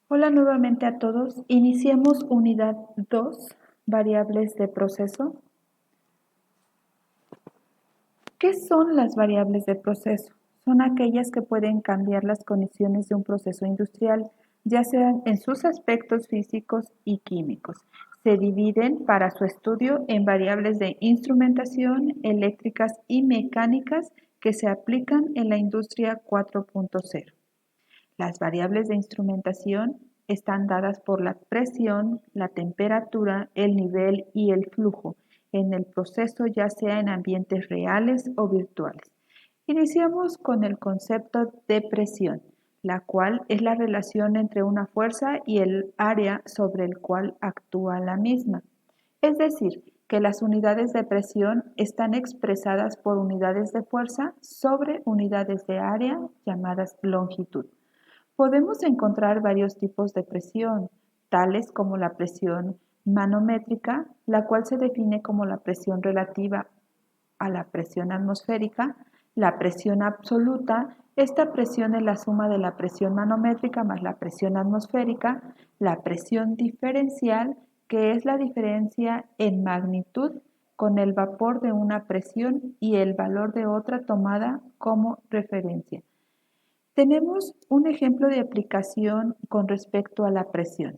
Hola nuevamente a todos. Iniciemos unidad 2, variables de proceso. ¿Qué son las variables de proceso? Son aquellas que pueden cambiar las condiciones de un proceso industrial, ya sean en sus aspectos físicos y químicos. Se dividen para su estudio en variables de instrumentación, eléctricas y mecánicas que se aplican en la industria 4.0. Las variables de instrumentación están dadas por la presión, la temperatura, el nivel y el flujo en el proceso, ya sea en ambientes reales o virtuales. Iniciamos con el concepto de presión, la cual es la relación entre una fuerza y el área sobre el cual actúa la misma. Es decir, que las unidades de presión están expresadas por unidades de fuerza sobre unidades de área llamadas longitud. Podemos encontrar varios tipos de presión, tales como la presión manométrica, la cual se define como la presión relativa a la presión atmosférica, la presión absoluta, esta presión es la suma de la presión manométrica más la presión atmosférica, la presión diferencial, que es la diferencia en magnitud con el vapor de una presión y el valor de otra tomada como referencia. Tenemos un ejemplo de aplicación con respecto a la presión.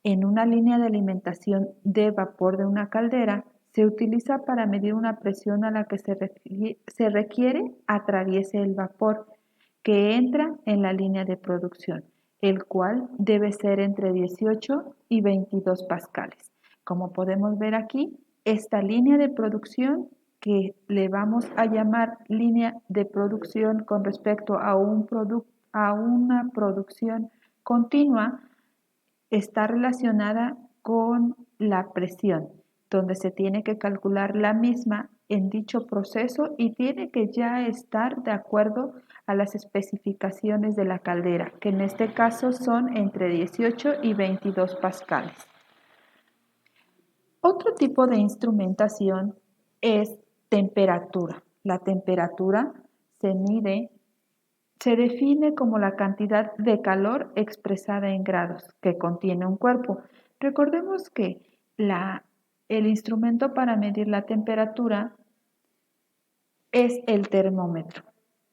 En una línea de alimentación de vapor de una caldera, se utiliza para medir una presión a la que se requiere atraviese el vapor que entra en la línea de producción, el cual debe ser entre 18 y 22 pascales. Como podemos ver aquí, esta línea de producción que le vamos a llamar línea de producción con respecto a una producción continua, está relacionada con la presión, donde se tiene que calcular la misma en dicho proceso y tiene que ya estar de acuerdo a las especificaciones de la caldera, que en este caso son entre 18 y 22 pascales. Otro tipo de instrumentación es temperatura. La temperatura se define como la cantidad de calor expresada en grados que contiene un cuerpo. Recordemos que el instrumento para medir la temperatura es el termómetro,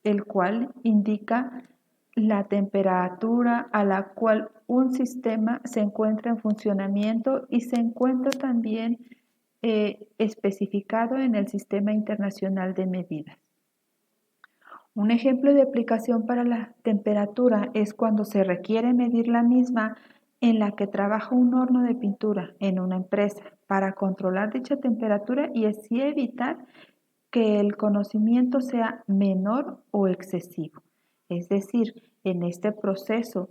el cual indica la temperatura a la cual un sistema se encuentra en funcionamiento y se encuentra también especificado en el Sistema Internacional de Medidas. Un ejemplo de aplicación para la temperatura es cuando se requiere medir la misma en la que trabaja un horno de pintura en una empresa para controlar dicha temperatura y así evitar que el conocimiento sea menor o excesivo. Es decir, en este proceso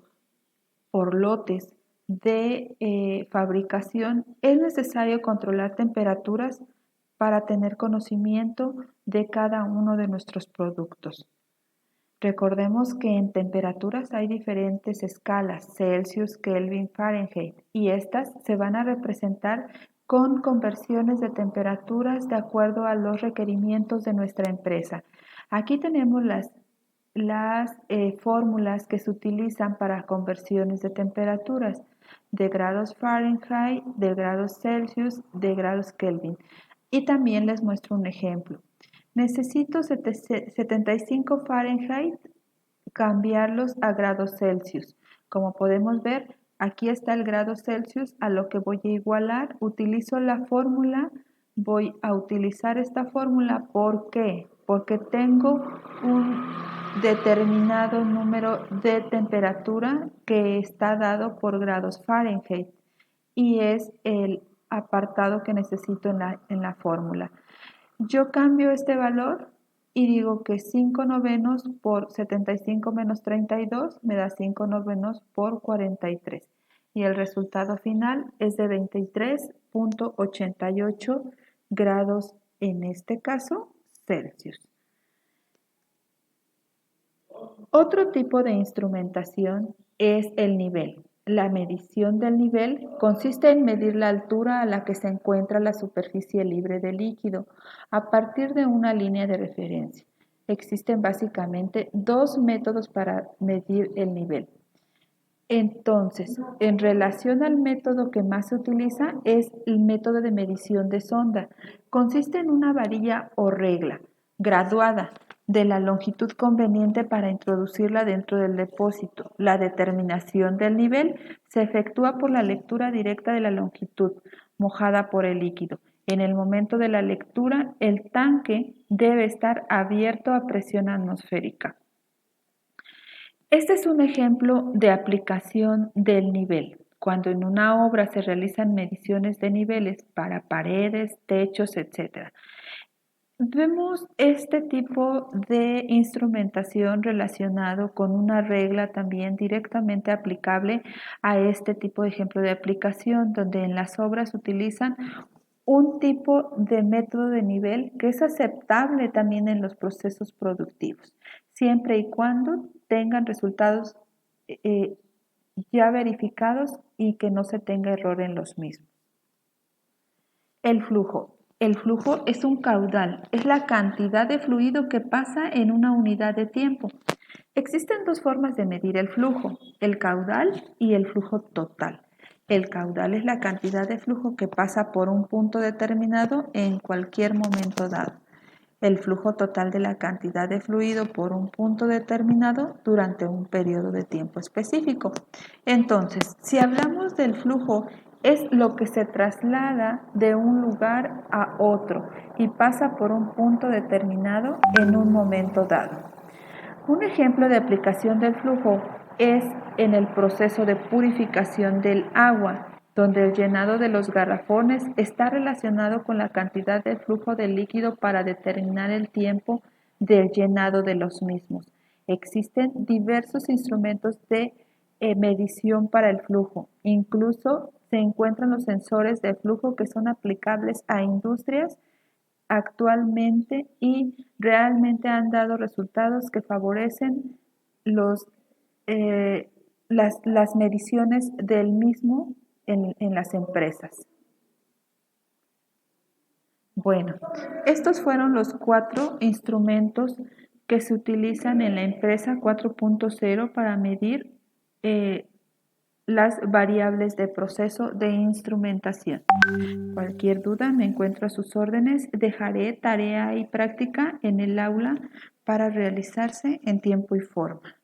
por lotes de fabricación es necesario controlar temperaturas para tener conocimiento de cada uno de nuestros productos. Recordemos que en temperaturas hay diferentes escalas, Celsius, Kelvin, Fahrenheit, y estas se van a representar con conversiones de temperaturas de acuerdo a los requerimientos de nuestra empresa. Aquí tenemos las fórmulas que se utilizan para conversiones de temperaturas de grados Fahrenheit, de grados Celsius, de grados Kelvin. Y también les muestro un ejemplo. Necesito 75 Fahrenheit, cambiarlos a grados Celsius. Como podemos ver, aquí está el grado Celsius a lo que voy a igualar. Utilizo la fórmula, voy a utilizar esta fórmula. ¿Por qué? Porque tengo un determinado número de temperatura que está dado por grados Fahrenheit y es el apartado que necesito en la fórmula. Yo cambio este valor y digo que 5 novenos por 75 menos 32 me da 5 novenos por 43. Y el resultado final es de 23.88 grados, en este caso, Celsius. Otro tipo de instrumentación es el nivel. La medición del nivel consiste en medir la altura a la que se encuentra la superficie libre de líquido a partir de una línea de referencia. Existen básicamente dos métodos para medir el nivel. Entonces, en relación al método que más se utiliza es el método de medición de sonda. Consiste en una varilla o regla graduada de la longitud conveniente para introducirla dentro del depósito. La determinación del nivel se efectúa por la lectura directa de la longitud mojada por el líquido. En el momento de la lectura, el tanque debe estar abierto a presión atmosférica. Este es un ejemplo de aplicación del nivel, cuando en una obra se realizan mediciones de niveles para paredes, techos, etc. Vemos este tipo de instrumentación relacionado con una regla también directamente aplicable a este tipo de ejemplo de aplicación, donde en las obras utilizan un tipo de método de nivel que es aceptable también en los procesos productivos, siempre y cuando tengan resultados eh, ya verificados y que no se tenga error en los mismos. El flujo. El flujo es un caudal, es la cantidad de fluido que pasa en una unidad de tiempo. Existen dos formas de medir el flujo, el caudal y el flujo total. El caudal es la cantidad de flujo que pasa por un punto determinado en cualquier momento dado. El flujo total de la cantidad de fluido por un punto determinado durante un periodo de tiempo específico. Entonces, si hablamos del flujo, es lo que se traslada de un lugar a otro y pasa por un punto determinado en un momento dado. Un ejemplo de aplicación del flujo es en el proceso de purificación del agua, donde el llenado de los garrafones está relacionado con la cantidad de flujo de líquido para determinar el tiempo del llenado de los mismos. Existen diversos instrumentos de medición para el flujo. Incluso se encuentran los sensores de flujo que son aplicables a industrias actualmente y realmente han dado resultados que favorecen las mediciones del mismo en las empresas. Bueno, estos fueron los 4 instrumentos que se utilizan en la empresa 4.0 para medir las variables de proceso de instrumentación. Cualquier duda me encuentro a sus órdenes. Dejaré tarea y práctica en el aula para realizarse en tiempo y forma.